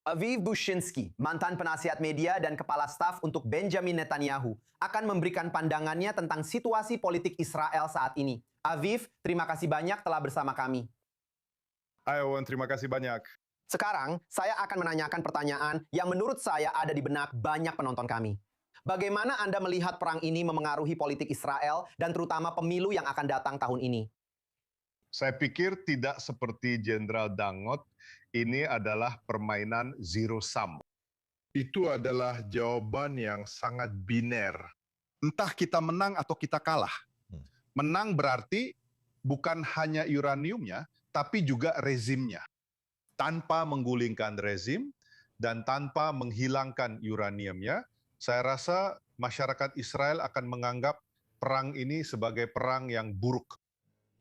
Aviv Bushinsky, mantan penasihat media dan kepala staf untuk Benjamin Netanyahu, akan memberikan pandangannya tentang situasi politik Israel saat ini. Aviv, terima kasih banyak telah bersama kami. Hai Owen, terima kasih banyak. Sekarang, saya akan menanyakan pertanyaan yang menurut saya ada di benak banyak penonton kami. Bagaimana Anda melihat perang ini memengaruhi politik Israel dan terutama pemilu yang akan datang tahun ini? Saya pikir tidak seperti Jenderal Dangot, ini adalah permainan zero sum. Itu adalah jawaban yang sangat biner. Entah kita menang atau kita kalah. Menang berarti bukan hanya uraniumnya, tapi juga rezimnya. Tanpa menggulingkan rezim dan tanpa menghilangkan uraniumnya, saya rasa masyarakat Israel akan menganggap perang ini sebagai perang yang buruk.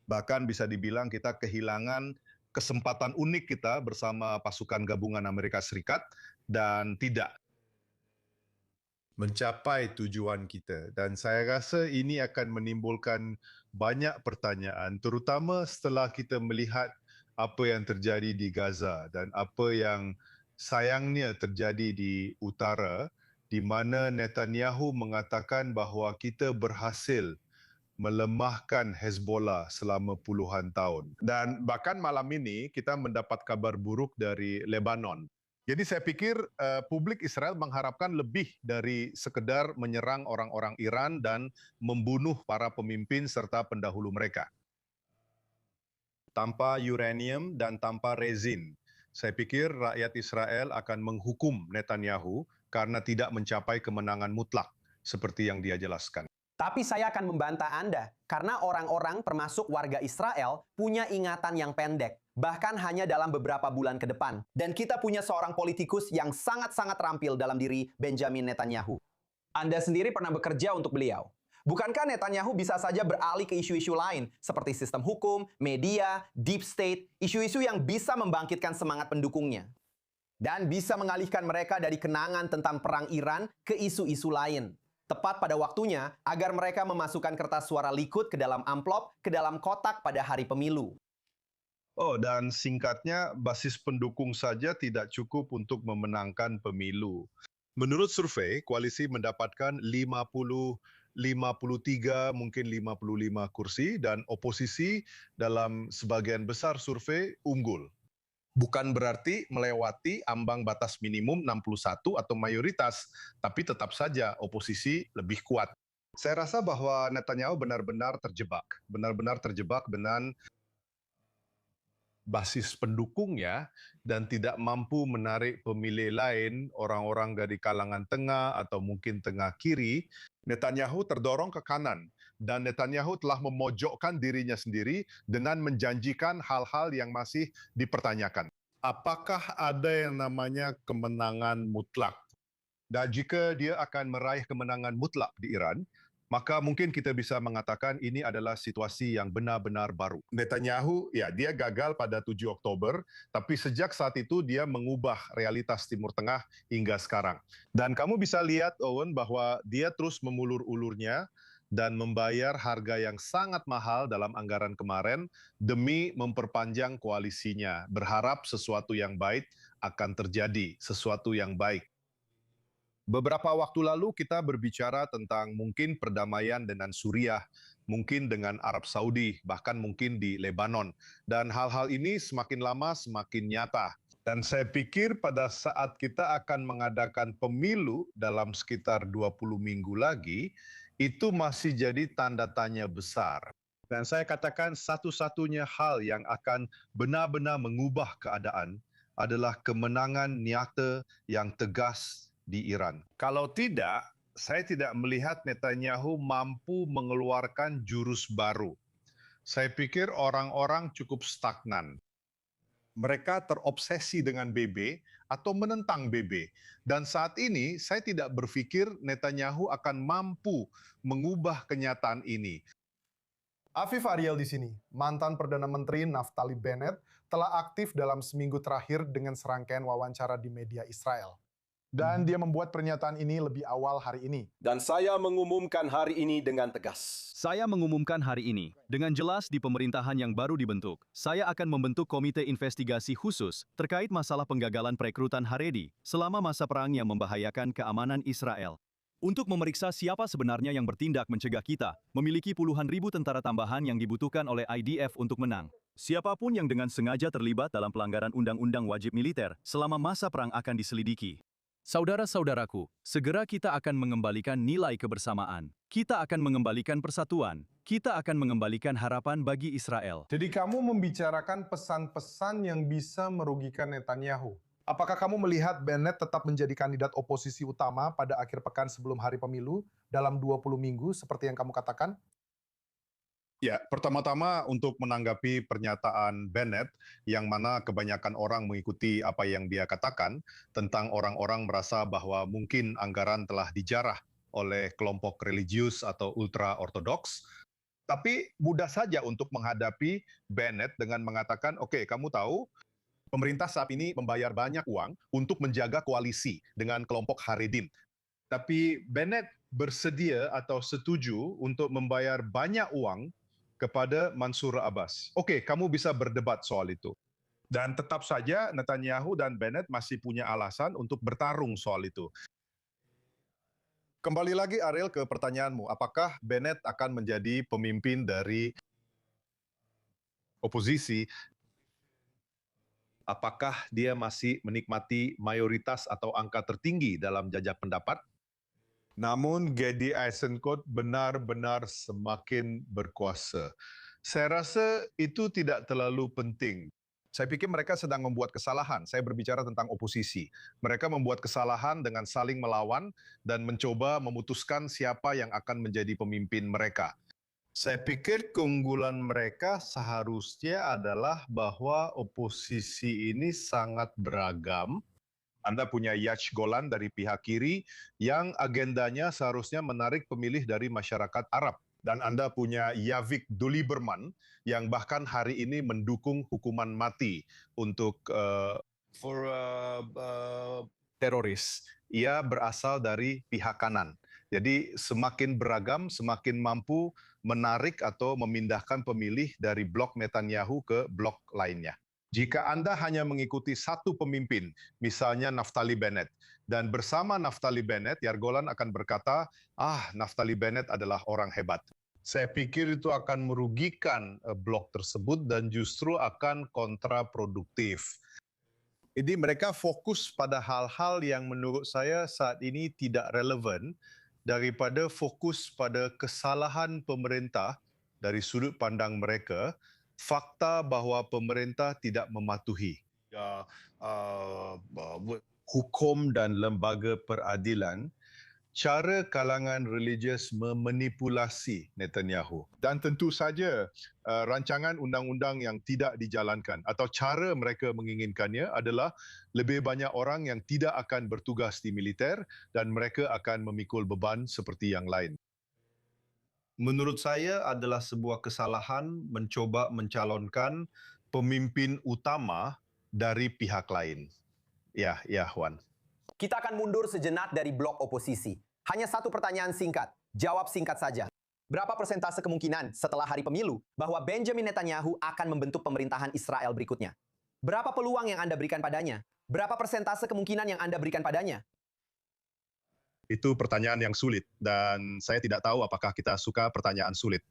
Bahkan bisa dibilang kita kehilangan kesempatan unik kita bersama pasukan gabungan Amerika Serikat dan tidak mencapai tujuan kita. Dan saya rasa ini akan menimbulkan banyak pertanyaan, terutama setelah kita melihat apa yang terjadi di Gaza dan apa yang sayangnya terjadi di utara, di mana Netanyahu mengatakan bahawa kita berhasil melemahkan Hezbollah selama puluhan tahun. Dan bahkan malam ini kita mendapat kabar buruk dari Lebanon. Jadi saya pikir publik Israel mengharapkan lebih dari sekedar menyerang orang-orang Iran dan membunuh para pemimpin serta pendahulu mereka. Tanpa uranium dan tanpa rezin, saya pikir rakyat Israel akan menghukum Netanyahu karena tidak mencapai kemenangan mutlak seperti yang dia jelaskan. Tapi saya akan membantah Anda, karena orang-orang termasuk warga Israel punya ingatan yang pendek, bahkan hanya dalam beberapa bulan ke depan. Dan kita punya seorang politikus yang sangat-sangat terampil dalam diri Benjamin Netanyahu. Anda sendiri pernah bekerja untuk beliau. Bukankah Netanyahu bisa saja beralih ke isu-isu lain, seperti sistem hukum, media, deep state, isu-isu yang bisa membangkitkan semangat pendukungnya? Dan bisa mengalihkan mereka dari kenangan tentang perang Iran ke isu-isu lain. Tepat pada waktunya agar mereka memasukkan kertas suara Likud ke dalam amplop, ke dalam kotak pada hari pemilu. Oh, dan singkatnya, basis pendukung saja tidak cukup untuk memenangkan pemilu. Menurut survei, koalisi mendapatkan 53, mungkin 55 kursi, dan oposisi dalam sebagian besar survei unggul. Bukan berarti melewati ambang batas minimum 61 atau mayoritas, tapi tetap saja oposisi lebih kuat. Saya rasa bahwa Netanyahu benar-benar terjebak dengan basis pendukungnya dan tidak mampu menarik pemilih lain, orang-orang dari kalangan tengah atau mungkin tengah kiri. Netanyahu terdorong ke kanan dan Netanyahu telah memojokkan dirinya sendiri dengan menjanjikan hal-hal yang masih dipertanyakan. Apakah ada yang namanya kemenangan mutlak? Dan jika dia akan meraih kemenangan mutlak di Iran, maka mungkin kita bisa mengatakan ini adalah situasi yang benar-benar baru. Netanyahu, ya, dia gagal pada 7 Oktober, tapi sejak saat itu dia mengubah realitas Timur Tengah hingga sekarang. Dan kamu bisa lihat, Owen, bahwa dia terus memulur-ulurnya dan membayar harga yang sangat mahal dalam anggaran kemarin demi memperpanjang koalisinya, berharap sesuatu yang baik akan terjadi, sesuatu yang baik. Beberapa waktu lalu kita berbicara tentang mungkin perdamaian dengan Suriah, mungkin dengan Arab Saudi, bahkan mungkin di Lebanon. Dan hal-hal ini semakin lama semakin nyata. Dan saya pikir pada saat kita akan mengadakan pemilu dalam sekitar 20 minggu lagi, itu masih jadi tanda tanya besar. Dan saya katakan satu-satunya hal yang akan benar-benar mengubah keadaan adalah kemenangan nyata yang tegas di Iran. Kalau tidak, saya tidak melihat Netanyahu mampu mengeluarkan jurus baru. Saya pikir orang-orang cukup stagnan. Mereka terobsesi dengan BB atau menentang BB. Dan saat ini saya tidak berpikir Netanyahu akan mampu mengubah kenyataan ini. Afif Ariel di sini, mantan Perdana Menteri Naftali Bennett, telah aktif dalam seminggu terakhir dengan serangkaian wawancara di media Israel. Dan dia membuat pernyataan ini lebih awal hari ini. Dan saya mengumumkan hari ini dengan tegas. Saya mengumumkan hari ini, dengan jelas di pemerintahan yang baru dibentuk, saya akan membentuk komite investigasi khusus terkait masalah penggagalan perekrutan Haredi selama masa perang yang membahayakan keamanan Israel. Untuk memeriksa siapa sebenarnya yang bertindak mencegah kita, memiliki puluhan ribu tentara tambahan yang dibutuhkan oleh IDF untuk menang. Siapapun yang dengan sengaja terlibat dalam pelanggaran undang-undang wajib militer selama masa perang akan diselidiki. Saudara-saudaraku, segera kita akan mengembalikan nilai kebersamaan. Kita akan mengembalikan persatuan. Kita akan mengembalikan harapan bagi Israel. Jadi kamu membicarakan pesan-pesan yang bisa merugikan Netanyahu. Apakah kamu melihat Bennett tetap menjadi kandidat oposisi utama pada akhir pekan sebelum hari pemilu dalam 20 minggu seperti yang kamu katakan? Ya, pertama-tama untuk menanggapi pernyataan Bennett yang mana kebanyakan orang mengikuti apa yang dia katakan tentang orang-orang merasa bahwa mungkin anggaran telah dijarah oleh kelompok religius atau ultra-ortodoks. Tapi mudah saja untuk menghadapi Bennett dengan mengatakan, oke, kamu tahu pemerintah saat ini membayar banyak uang untuk menjaga koalisi dengan kelompok Haredim. Tapi Bennett bersedia atau setuju untuk membayar banyak uang kepada Mansur Abbas. Oke, kamu bisa berdebat soal itu. Dan tetap saja Netanyahu dan Bennett masih punya alasan untuk bertarung soal itu. Kembali lagi Ariel ke pertanyaanmu, apakah Bennett akan menjadi pemimpin dari oposisi? Apakah dia masih menikmati mayoritas atau angka tertinggi dalam jajak pendapat? Namun Gedi Eisenkot benar-benar semakin berkuasa. Saya rasa itu tidak terlalu penting. Saya pikir mereka sedang membuat kesalahan. Saya berbicara tentang oposisi. Mereka membuat kesalahan dengan saling melawan dan mencoba memutuskan siapa yang akan menjadi pemimpin mereka. Saya pikir keunggulan mereka seharusnya adalah bahwa oposisi ini sangat beragam. Anda punya Yach Golan dari pihak kiri yang agendanya seharusnya menarik pemilih dari masyarakat Arab. Dan Anda punya Yavik Duliberman yang bahkan hari ini mendukung hukuman mati untuk teroris. Ia berasal dari pihak kanan. Jadi semakin beragam, semakin mampu menarik atau memindahkan pemilih dari blok Netanyahu ke blok lainnya. Jika Anda hanya mengikuti satu pemimpin, misalnya Naftali Bennett, dan bersama Naftali Bennett, Yargolan akan berkata, Naftali Bennett adalah orang hebat. Saya pikir itu akan merugikan blok tersebut dan justru akan kontraproduktif. Jadi mereka fokus pada hal-hal yang menurut saya saat ini tidak relevan daripada fokus pada kesalahan pemerintah dari sudut pandang mereka, fakta bahwa pemerintah tidak mematuhi hukum dan lembaga peradilan, cara kalangan religius memanipulasi Netanyahu. Dan tentu saja rancangan undang-undang yang tidak dijalankan atau cara mereka menginginkannya adalah lebih banyak orang yang tidak akan bertugas di militer dan mereka akan memikul beban seperti yang lain. Menurut saya adalah sebuah kesalahan mencoba mencalonkan pemimpin utama dari pihak lain. Ya, Juan. Kita akan mundur sejenak dari blok oposisi. Hanya satu pertanyaan singkat. Jawab singkat saja. Berapa persentase kemungkinan setelah hari pemilu bahwa Benjamin Netanyahu akan membentuk pemerintahan Israel berikutnya? Berapa peluang yang Anda berikan padanya? Berapa persentase kemungkinan yang Anda berikan padanya? Itu pertanyaan yang sulit dan saya tidak tahu apakah kita suka pertanyaan sulit.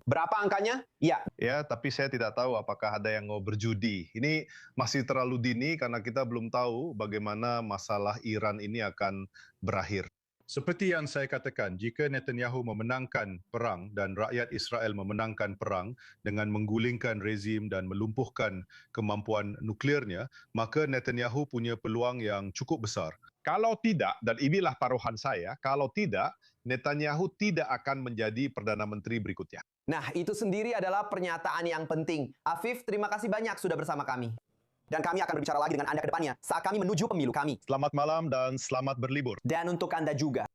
Berapa angkanya? Ya. Ya, tapi saya tidak tahu apakah ada yang mau berjudi. Ini masih terlalu dini karena kita belum tahu bagaimana masalah Iran ini akan berakhir. Seperti yang saya katakan, jika Netanyahu memenangkan perang dan rakyat Israel memenangkan perang dengan menggulingkan rezim dan melumpuhkan kemampuan nuklirnya, maka Netanyahu punya peluang yang cukup besar. Kalau tidak, dan inilah taruhan saya, kalau tidak, Netanyahu tidak akan menjadi Perdana Menteri berikutnya. Nah, itu sendiri adalah pernyataan yang penting. Afif, terima kasih banyak sudah bersama kami. Dan kami akan berbicara lagi dengan Anda ke depannya saat kami menuju pemilu kami. Selamat malam dan selamat berlibur. Dan untuk Anda juga.